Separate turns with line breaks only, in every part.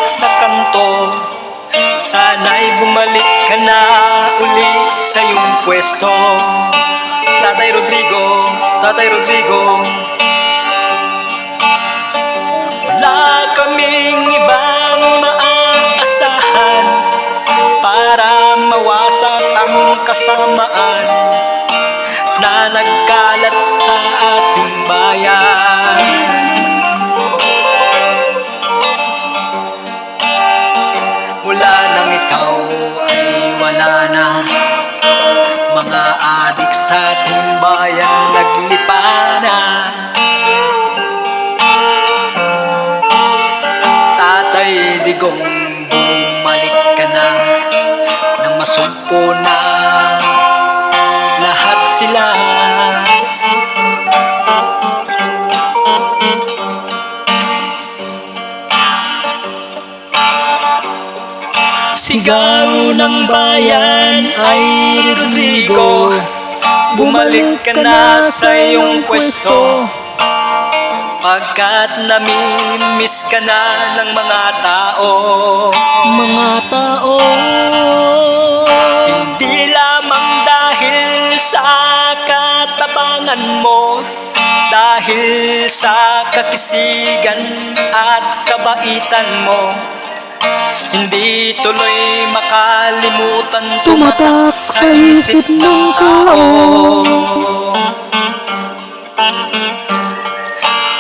sa kanto. Sana'y bumalik ka na uli sa iyong pwesto. Tatay Rodrigo, Tatay Rodrigo, wala kaming ibang maaasahan para mawasak ang kasamaan na nagkalat sa ating bayan. Mula nang ikaw ay wala na, mga adik sa ating bayan naglipa na. Tatay Digong, bumalik ka na nang masumpo na lahat sila. Sigaw ng bayan ay Rodrigo, bumalik ka na sa iyong pwesto. Pagkat namimiss ka na ng mga tao.
Mga tao,
Hindi lamang dahil sa katapangan mo, dahil sa kakisigan at kabaitan mo. Hindi tuloy makalimutan, tumatak sa isip ng tao.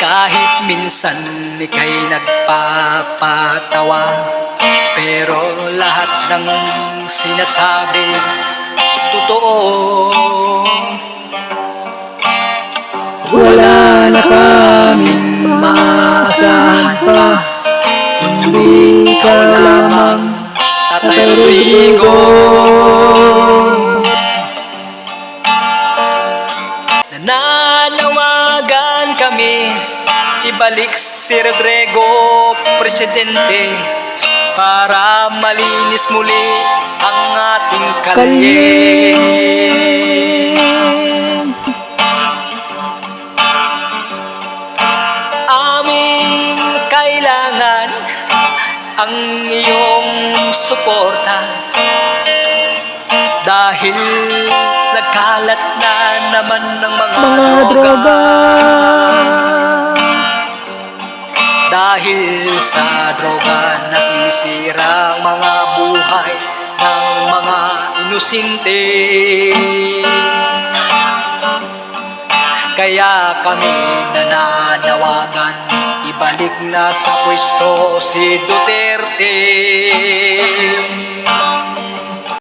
Kahit minsan ika'y nagpapatawa, pero lahat ng sinasabi totoo.
wala na kaming maasahan pa,
Kundi ikaw lamang, Tatay Rodrigo. Nananawagan kami, ibalik si Rodrigo Presidente, para malinis muli ang ating kalye. Aming kailangan ang iyong suporta, dahil nagkalat na naman ng mga droga. Dahil sa droga nasisira ang mga buhay ng mga inosente. Kaya kami nananawagan, ibalik na sa pwesto si Duterte.